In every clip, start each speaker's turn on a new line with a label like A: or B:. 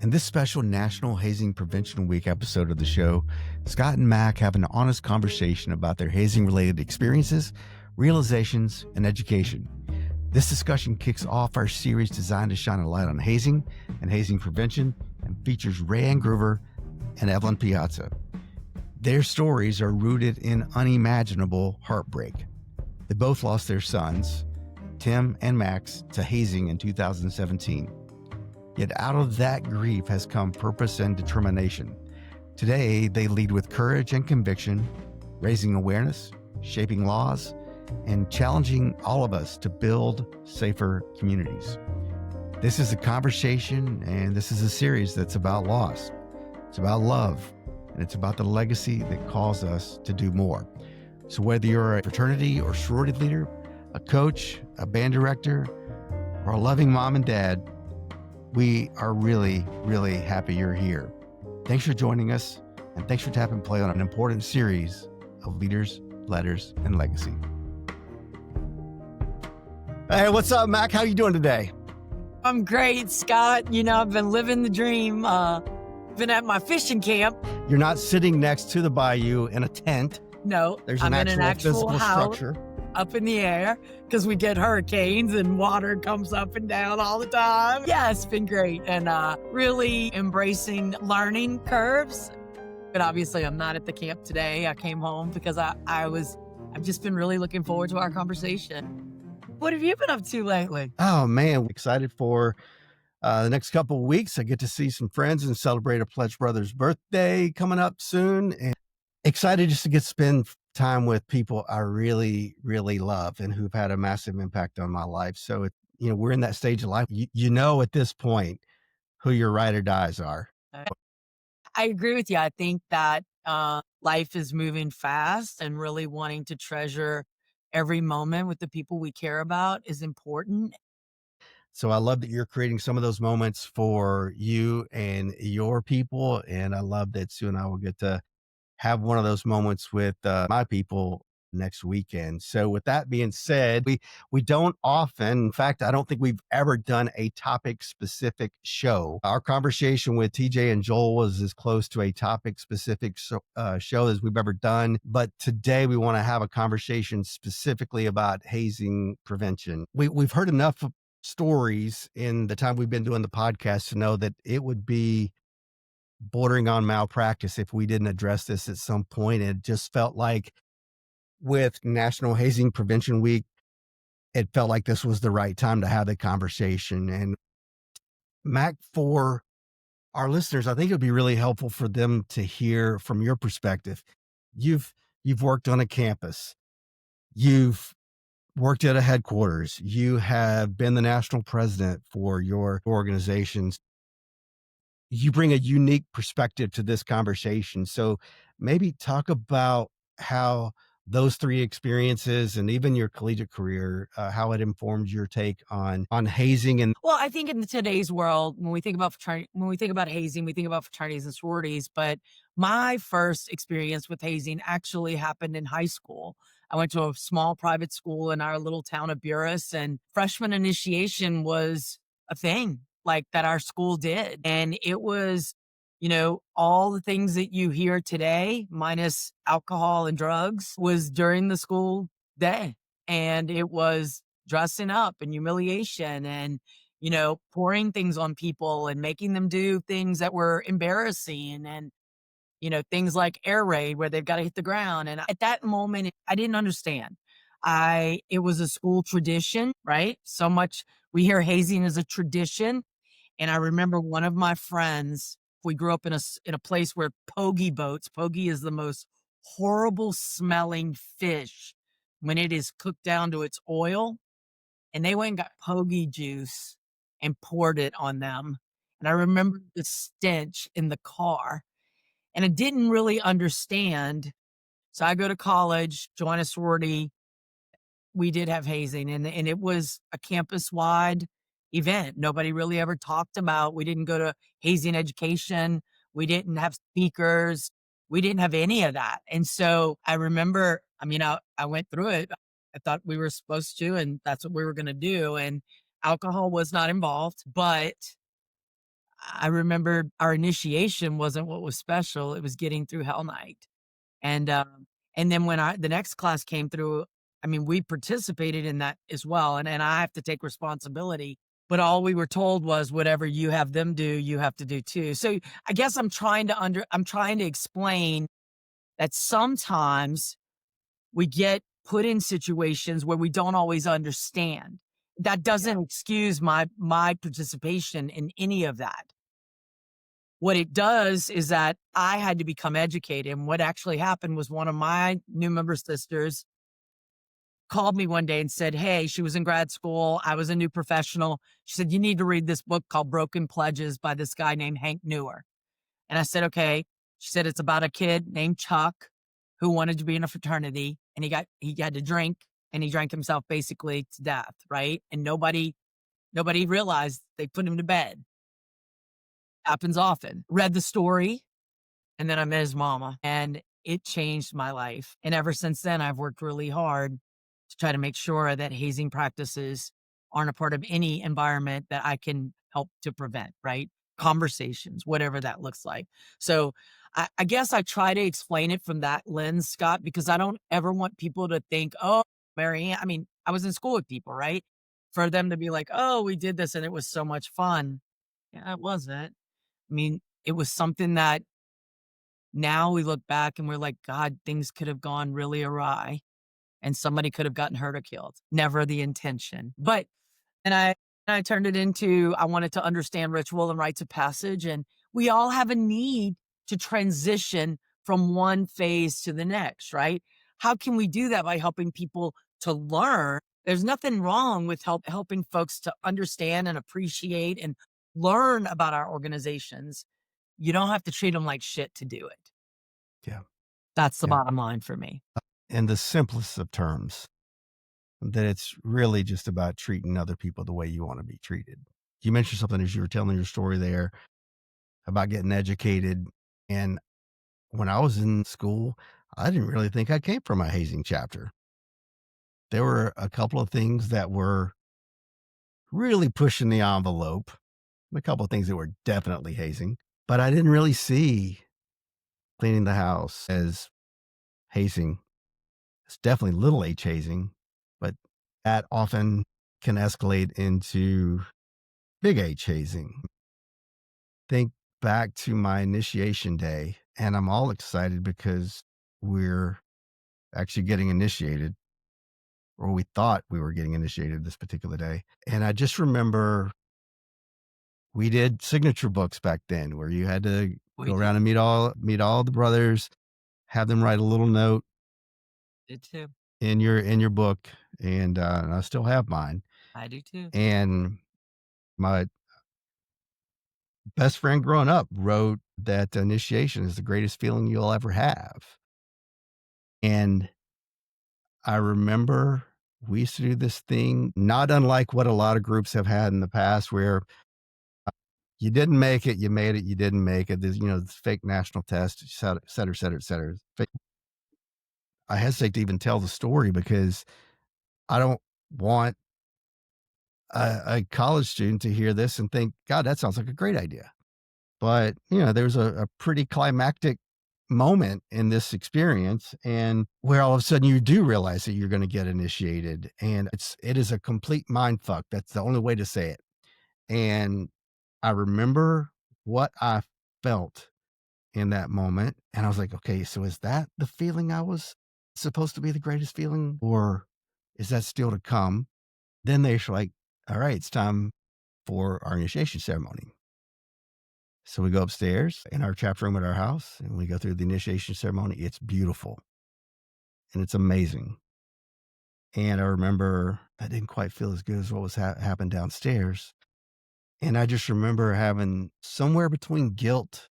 A: In this special National Hazing Prevention Week episode of the show, Scott and Mac have an honest conversation about their hazing-related experiences, realizations, and education. This discussion kicks off our series designed to shine a light on hazing and hazing prevention and features Rayanne Groover and Evelyn Piazza. Their stories are rooted in unimaginable heartbreak. They both lost their sons, Tim and Max, to hazing in 2017. Yet out of that grief has come purpose and determination. Today, they lead with courage and conviction, raising awareness, shaping laws, and challenging all of us to build safer communities. This is a conversation, and this is a series that's about loss. It's about love, and it's about the legacy that calls us to do more. So whether you're a fraternity or sorority leader, a coach, a band director, or a loving mom and dad, we are really, really happy you're here. Thanks for joining us, and thanks for tapping play on an important series of Leaders, Letters, and Legacy. Hey, what's up, Mac? How you doing today?
B: I'm great, Scott. You know, I've been living the dream. Been at my fishing camp.
A: You're not sitting next to the bayou in a tent.
B: No,
A: There's
B: I'm
A: an
B: in
A: actual physical
B: house
A: structure
B: up in the air because we get hurricanes and water comes up and down all the time. Yeah, it's been great and really embracing learning curves. But obviously, I'm not at the camp today. I came home because I've just been really looking forward to our conversation. What have you been up to lately?
A: Oh man, excited for the next couple of weeks. I get to see some friends and celebrate a Pledge Brothers birthday coming up soon, and excited just to get to spend time with people I really, really love and who've had a massive impact on my life. So, we're in that stage of life. You know, at this point, who your ride or dies are.
B: I agree with you. I think that life is moving fast and really wanting to treasure every moment with the people we care about is important.
A: So I love that you're creating some of those moments for you and your people. And I love that Sue and I will get to have one of those moments with my people next weekend. So with that being said, we don't often, in fact, I don't think we've ever done a topic specific show. Our conversation with TJ and Joel was as close to a topic specific show as we've ever done. But today we want to have a conversation specifically about hazing prevention. We've heard enough stories in the time we've been doing the podcast to know that it would be bordering on malpractice if we didn't address this at some point. It just felt like with National Hazing Prevention Week, it felt like this was the right time to have the conversation. And Mac, for our listeners, I think it would be really helpful for them to hear from your perspective. You've worked on a campus. You've worked at a headquarters. You have been the national president for your organizations. You bring a unique perspective to this conversation. So maybe talk about how those three experiences and even your collegiate career, how it informed your take on hazing. And
B: Well, I think in today's world, when we think about hazing, we think about fraternities and sororities. But my first experience with hazing actually happened in high school. I went to a small private school in our little town of Buras, and freshman initiation was a thing like that our school did. And it was, all the things that you hear today, minus alcohol and drugs, was during the school day. And it was dressing up and humiliation and, pouring things on people and making them do things that were embarrassing and, things like air raid where they've got to hit the ground. And at that moment, I didn't understand. It was a school tradition, right? So much we hear hazing as a tradition. And I remember one of my friends, we grew up in a place where pogie is the most horrible smelling fish when it is cooked down to its oil. And they went and got pogie juice and poured it on them. And I remember the stench in the car. And I didn't really understand. So I go to college, join a sorority. We did have hazing, and it was a campus-wide event. Nobody really ever talked about. We didn't go to hazing education. We didn't have speakers. We didn't have any of that. And so I remember, I went through it. I thought we were supposed to, and that's what we were going to do. And alcohol was not involved, but I remember our initiation wasn't what was special, it was getting through Hell Night. And, and then when the next class came through, I mean, we participated in that as well, and I have to take responsibility, but all we were told was whatever you have them do, you have to do too. So, I guess I'm trying to explain that sometimes we get put in situations where we don't always understand. That
A: Yeah.
B: doesn't excuse my participation in any of that. What it does is that I had to become educated, and what actually happened was one of my new member sisters called me one day and said, "Hey," she was in grad school, I was a new professional. She said, "You need to read this book called Broken Pledges by this guy named Hank Newer." And I said, "Okay." She said, "It's about a kid named Chuck who wanted to be in a fraternity, and he had to drink, and he drank himself basically to death, right? And nobody realized they put him to bed. Happens often." Read the story, and then I met his mama, and it changed my life. And ever since then, I've worked really hard to try to make sure that hazing practices aren't a part of any environment that I can help to prevent, right? Conversations, whatever that looks like. So I guess I try to explain it from that lens, Scott, because I don't ever want people to think, oh, Marianne, I mean, I was in school with people, right? For them to be like, oh, we did this and it was so much fun. Yeah, it wasn't. I mean, it was something that now we look back and we're like, God, things could have gone really awry and somebody could have gotten hurt or killed. Never the intention. But and I turned it into I wanted to understand ritual and rites of passage. And we all have a need to transition from one phase to the next, right? How can we do that by helping people to learn? There's nothing wrong with helping folks to understand and appreciate and learn about our organizations. You don't have to treat them like shit to do it.
A: Yeah.
B: That's the
A: Yeah.
B: bottom line for me.
A: In the simplest of terms, that it's really just about treating other people the way you want to be treated. You mentioned something as you were telling your story there about getting educated. And when I was in school, I didn't really think I came from a hazing chapter. There were a couple of things that were really pushing the envelope, a couple of things that were definitely hazing, but I didn't really see cleaning the house as hazing. It's definitely little h hazing, but that often can escalate into big H hazing. Think back to my initiation day, and I'm all excited because we're actually getting initiated, or we thought we were getting initiated this particular day. And I just remember we did signature books back then where you had to
B: We
A: go
B: did
A: around and meet all the brothers, have them write a little note
B: too.
A: in your book, and I still have mine.
B: I do too.
A: And my best friend growing up wrote that initiation is the greatest feeling you'll ever have. And I remember we used to do this thing, not unlike what a lot of groups have had in the past, where you didn't make it, you made it, you didn't make it. There's, this fake national test, et cetera, et cetera, et cetera, et cetera. I hesitate to even tell the story because I don't want a college student to hear this and think, God, that sounds like a great idea. But, there's a pretty climactic moment in this experience and where all of a sudden you do realize that you're going to get initiated and it is a complete mind fuck. That's the only way to say it. And I remember what I felt in that moment and I was like, okay, so is that the feeling I was supposed to be the greatest feeling or is that still to come? Then they're like, all right, it's time for our initiation ceremony. So we go upstairs in our chapter room at our house and we go through the initiation ceremony. It's beautiful and it's amazing. And I remember that didn't quite feel as good as what was happened downstairs. And I just remember having somewhere between guilt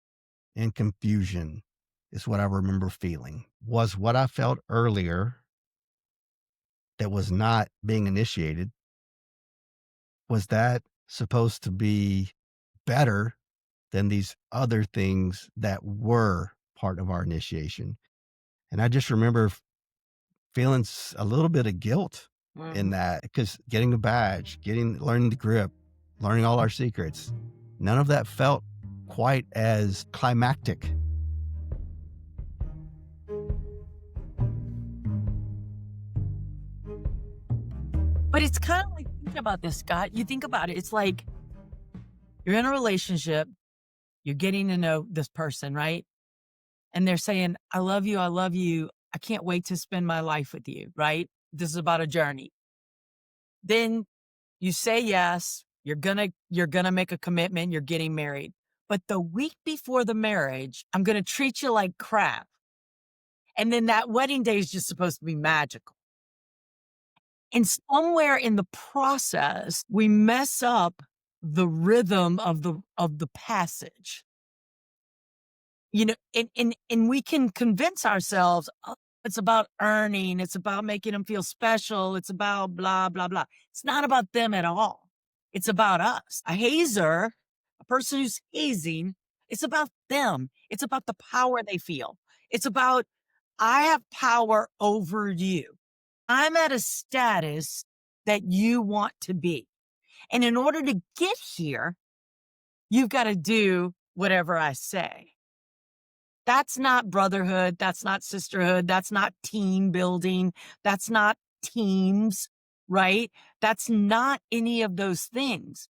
A: and confusion is what I remember feeling. Was what I felt earlier that was not being initiated, was that supposed to be better than these other things that were part of our initiation? And I just remember feeling a little bit of guilt in
B: Mhm.
A: that because getting the badge, learning the grip, learning all our secrets. None of that felt quite as climactic.
B: But it's kind of like thinking about this, Scott. You think about it, it's like you're in a relationship, you're getting to know this person, right? And they're saying, I love you. I love you. I can't wait to spend my life with you, right? This is about a journey. Then you say yes, you're gonna make a commitment, you're getting married. But the week before the marriage, I'm gonna treat you like crap. And then that wedding day is just supposed to be magical. And somewhere in the process, we mess up the rhythm of the passage. And we can convince ourselves, "Oh, it's about earning, it's about making them feel special, it's about blah, blah, blah." It's not about them at all. It's about us. A hazer, a person who's hazing, it's about them. It's about the power they feel. It's about, "I have power over you. I'm at a status that you want to be. And in order to get here, you've gotta do whatever I say." That's not brotherhood, that's not sisterhood, that's not team building, that's not teams, right? That's not any of those things.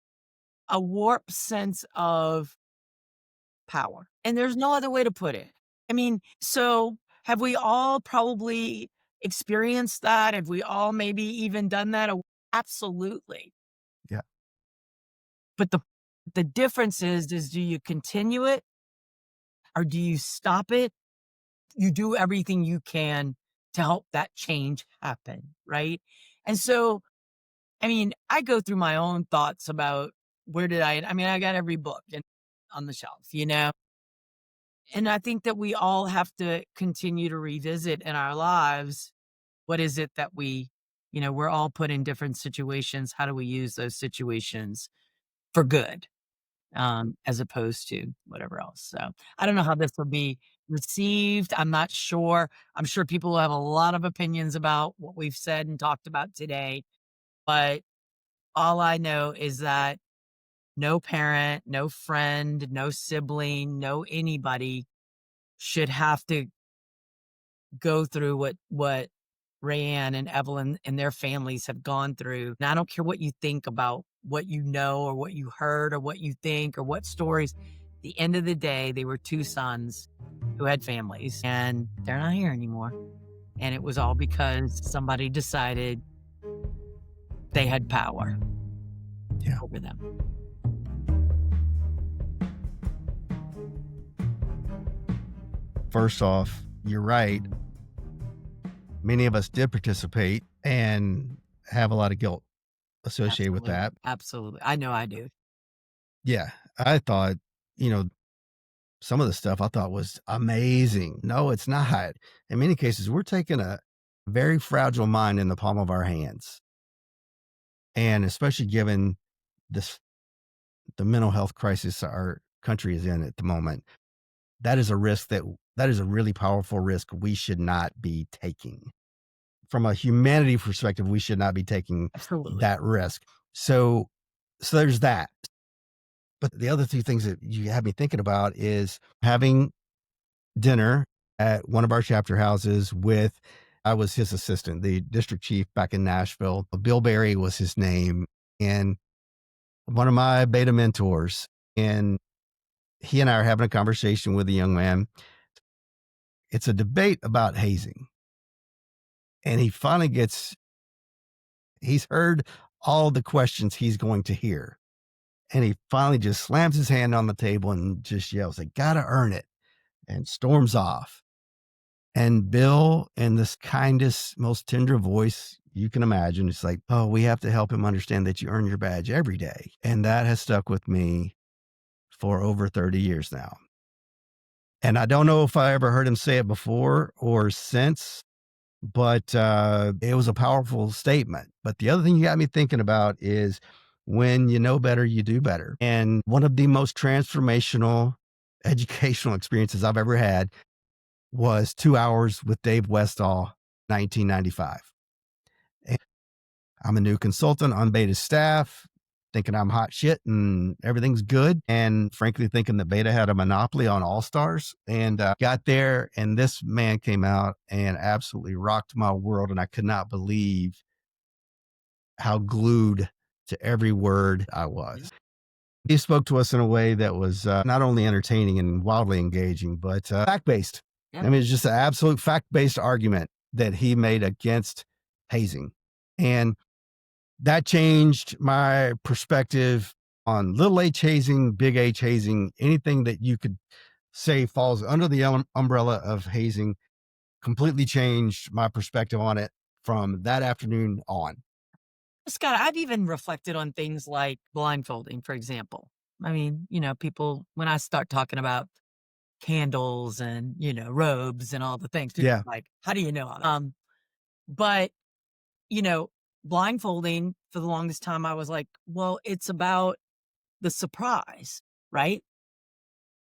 B: A warped sense of power, and there's no other way to put it. I mean, so have we all probably experienced that? Have we all maybe even done that? Absolutely.
A: Yeah.
B: But the difference is do you continue it or do you stop it? You do everything you can to help that change happen, right? And so, I mean, I go through my own thoughts about I got every book on the shelf, you know? And I think that we all have to continue to revisit in our lives, what is it that we're all put in different situations. How do we use those situations for good? As opposed to whatever else. So I don't know how this will be received. I'm not sure. I'm sure people will have a lot of opinions about what we've said and talked about today. But all I know is that no parent, no friend, no sibling, no anybody should have to go through what Rayanne and Evelyn and their families have gone through. And I don't care what you think about what you know or what you heard or what you think or what stories. At the end of the day, they were two sons who had families and they're not here anymore. And it was all because somebody decided they had power
A: Yeah.
B: over them.
A: First off, you're right. Many of us did participate and have a lot of guilt associated with
B: Absolutely.
A: that.
B: Absolutely. I know I do.
A: Yeah. I thought, you know, some of the stuff I thought was amazing. No, it's not. In many cases, we're taking a very fragile mind in the palm of our hands. And especially given this, the mental health crisis our country is in at the moment, that is a risk that is a really powerful risk we should not be taking. From a humanity perspective, we should not be taking
B: Absolutely.
A: that risk. So, so there's that. But the other two things that you have me thinking about is having dinner at one of our chapter houses with, I was his assistant, the district chief back in Nashville. Bill Berry was his name, and one of my beta mentors. And he and I are having a conversation with a young man. It's a debate about hazing. And he's heard all the questions he's going to hear. And he finally just slams his hand on the table and just yells, "I gotta earn it," and storms off. And Bill, in this kindest, most tender voice you can imagine, it's like, "Oh, we have to help him understand that you earn your badge every day." And that has stuck with me for over 30 years now. And I don't know if I ever heard him say it before or since, but it was a powerful statement. But the other thing you got me thinking about is when you know better, you do better. And one of the most transformational educational experiences I've ever had was 2 hours with Dave Westall, 1995. And I'm a new consultant on Beta staff. thinking I'm hot shit and everything's good, and frankly thinking that Beta had a monopoly on All Stars. And got there, and this man came out and absolutely rocked my world, and I could not believe how glued to every word I
B: Yeah.
A: was. He spoke to us in a way that was not only entertaining and wildly engaging, but fact based.
B: Yeah.
A: I mean, it's just an absolute fact based argument that he made against hazing. And that changed my perspective on little h hazing, big H hazing, anything that you could say falls under the umbrella of hazing completely changed my perspective on it from that afternoon on.
B: Scott, I've even reflected on things like blindfolding, for example. I mean, people, when I start talking about candles and, robes and all the things, people
A: Yeah.
B: are like, how do you know all that? But, you know, blindfolding for the longest time, I was like, well, it's about the surprise, right?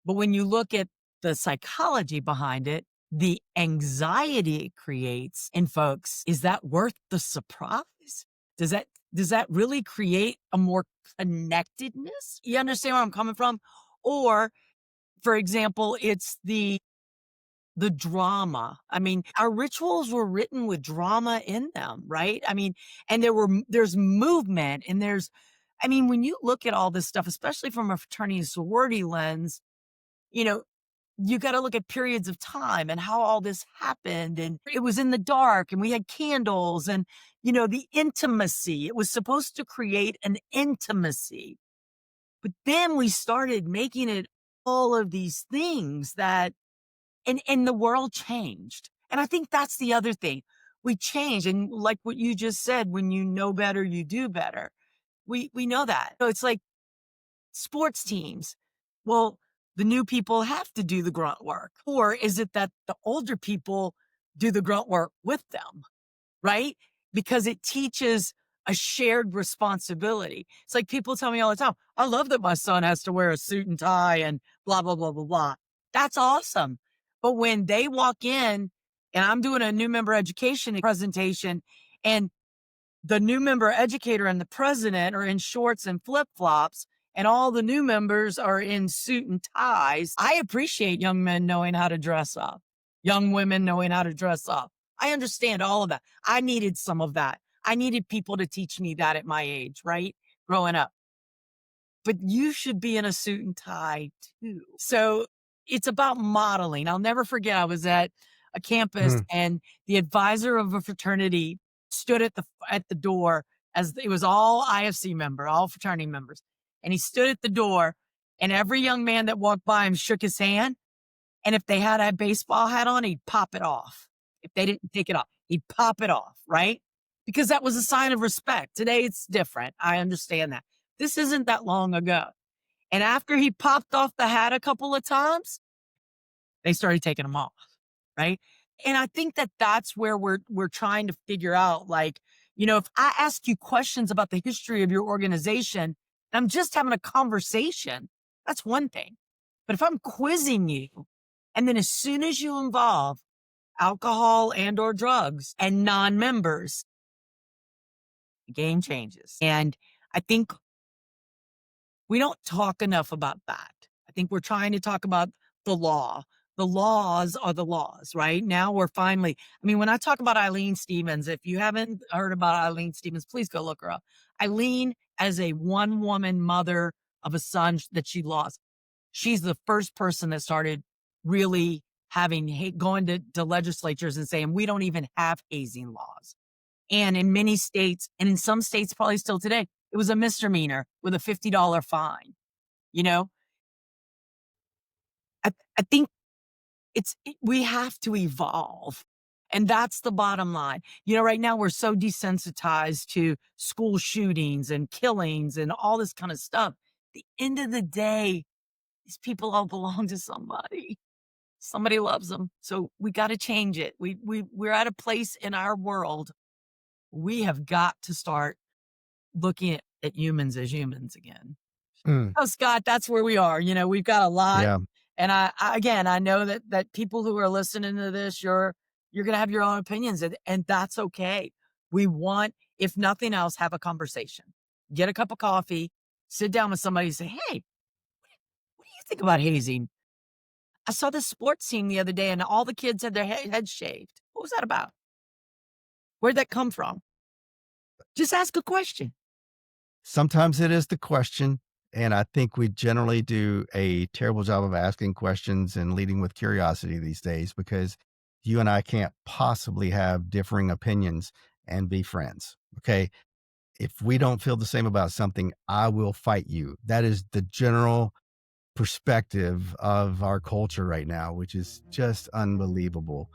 B: But when you look at the psychology behind it, the anxiety it creates in folks, is that worth the surprise? Does that does that really create a more connectedness? You understand where I'm coming from? Or, for example, it's the drama. I mean, our rituals were written with drama in them, right? I mean, and there's movement and I mean, when you look at all this stuff, especially from a fraternity and sorority lens, you know, you got to look at periods of time and how all this happened. And it was in the dark and we had candles and, the intimacy. It was supposed to create an intimacy. But then we started making it all of these things and the world changed. And I think that's the other thing. We change. And like what you just said, when you know better, you do better. We know that. So it's like sports teams. Well, the new people have to do the grunt work. Or is it that the older people do the grunt work with them, right? Because it teaches a shared responsibility. It's like people tell me all the time, I love that my son has to wear a suit and tie and blah, blah, blah, blah, blah. That's awesome. But when they walk in and I'm doing a new member education presentation and the new member educator and the president are in shorts and flip flops, and all the new members are in suit and ties. I appreciate young men knowing how to dress up, young women knowing how to dress up. I understand all of that. I needed some of that. I needed people to teach me that at my age, right? Growing up. But you should be in a suit and tie too. So it's about modeling. I'll never forget, I was at a campus
A: Mhm.
B: and the advisor of a fraternity stood at the door, as it was all IFC member, all fraternity members. And he stood at the door and every young man that walked by him shook his hand. And if they had a baseball hat on, he'd pop it off. If they didn't take it off, he'd pop it off, right? Because that was a sign of respect. Today it's different. I understand that. This isn't that long ago. And after he popped off the hat a couple of times, they started taking them off, right? And I think that that's where we're trying to figure out, like, if I ask you questions about the history of your organization, and I'm just having a conversation, that's one thing. But if I'm quizzing you, and then as soon as you involve alcohol and or drugs and non-members, the game changes. And I think we don't talk enough about that. I think we're trying to talk about the law. The laws are the laws, right? Now we're finally, I mean, when I talk about Eileen Stevens, if you haven't heard about Eileen Stevens, please go look her up. Eileen, as a one woman mother of a son that she lost, she's the first person that started really going to legislatures and saying, we don't even have hazing laws. And in many states, and in some states, probably still today, it was a misdemeanor with a $50 fine. You know, I think we have to evolve. And that's the bottom line. Right now we're so desensitized to school shootings and killings and all this kind of stuff. At the end of the day, these people all belong to somebody. Somebody loves them. So we got to change it. We're at a place in our world. We have got to start looking at humans as humans again.
A: Mm.
B: Oh, Scott, that's where we are. We've got a lot.
A: Yeah.
B: And again, I know that people who are listening to this, you're going to have your own opinions and that's okay. We want, if nothing else, have a conversation. get a cup of coffee, sit down with somebody and say, "Hey, what do you think about hazing? I saw this sports team the other day and all the kids had their heads shaved. What was that about? Where'd that come from?" Just ask a question.
A: Sometimes it is the question, and I think we generally do a terrible job of asking questions and leading with curiosity these days because you and I can't possibly have differing opinions and be friends. Okay. If we don't feel the same about something, I will fight you. That is the general perspective of our culture right now, which is just unbelievable.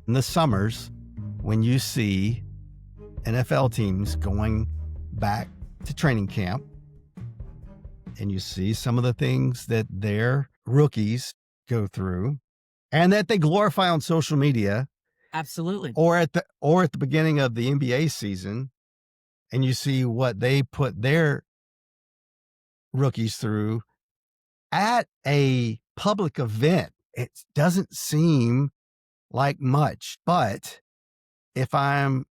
A: In the summers, when you see NFL teams going back to training camp and you see some of the things that their rookies go through and that they glorify on social media
B: Absolutely.
A: or at the beginning of the NBA season, and you see what they put their rookies through at a public event, it doesn't seem like much. But if I'm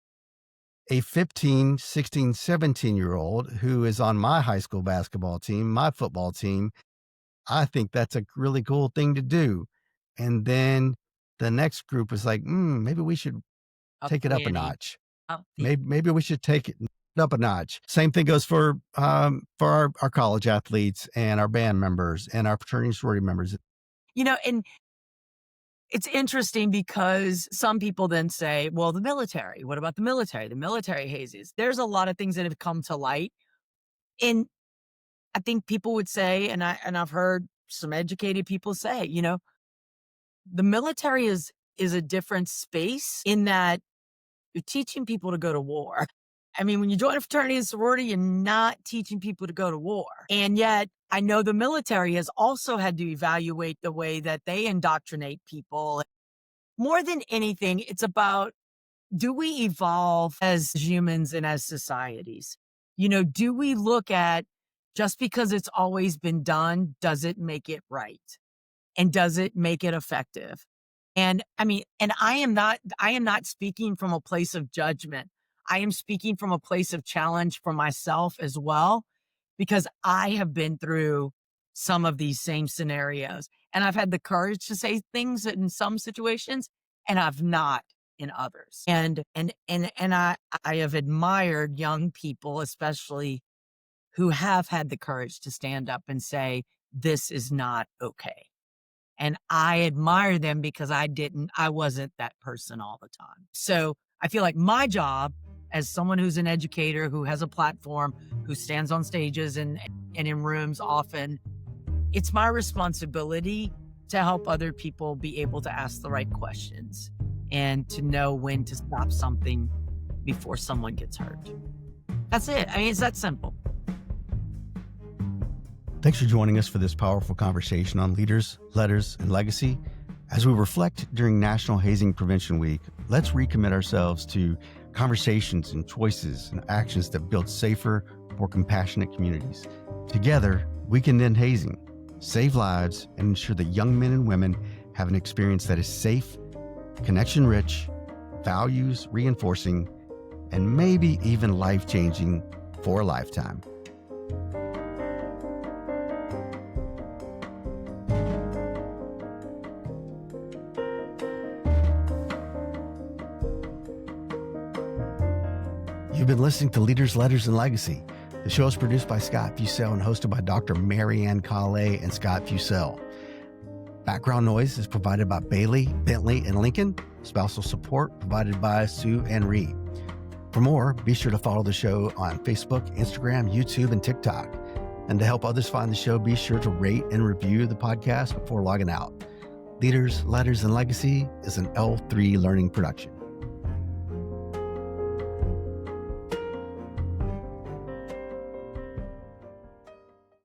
A: a 15, 16, 17-year-old who is on my high school basketball team, my football team, I think that's a really cool thing to do. And then the next group is like, maybe we should
B: Up
A: take it
B: the
A: up a
B: ante.
A: notch.
B: Up the
A: Maybe we should take it up a notch. Same thing goes for our college athletes and our band members and our fraternity and sorority members.
B: and it's interesting because some people then say, well, the military, what about the military? The military hazes. There's a lot of things that have come to light. And I think people would say, and I've heard some educated people say, the military is a different space in that you're teaching people to go to war. I mean, when you join a fraternity and sorority, you're not teaching people to go to war. And yet, I know the military has also had to evaluate the way that they indoctrinate people. More than anything, it's about, do we evolve as humans and as societies? Do we look at, just because it's always been done, does it make it right? And does it make it effective? And I mean, and I am not speaking from a place of judgment. I am speaking from a place of challenge for myself as well, because I have been through some of these same scenarios and I've had the courage to say things in some situations and I've not in others. And I have admired young people, especially, who have had the courage to stand up and say, this is not okay. And I admire them because I wasn't that person all the time. So I feel like my job as someone who's an educator, who has a platform, who stands on stages and in rooms often, it's my responsibility to help other people be able to ask the right questions and to know when to stop something before someone gets hurt. That's it. I mean, it's that simple.
A: Thanks for joining us for this powerful conversation on leaders, letters, and legacy. As we reflect during National Hazing Prevention Week, let's recommit ourselves to conversations and choices and actions that build safer, more compassionate communities. Together, we can end hazing, save lives, and ensure that young men and women have an experience that is safe, connection-rich, values reinforcing, and maybe even life-changing for a lifetime. You've been listening to Leaders, Letters, and Legacy. The show is produced by Scott Fussell and hosted by Dr. Ann Callais and Scott Fussell. Background noise is provided by Bailey, Bentley, and Lincoln. Spousal support provided by Sue and Ree. For more, be sure to follow the show on Facebook, Instagram, YouTube, and TikTok. And to help others find the show, be sure to rate and review the podcast before logging out. Leaders, Letters, and Legacy is an L3 Learning production.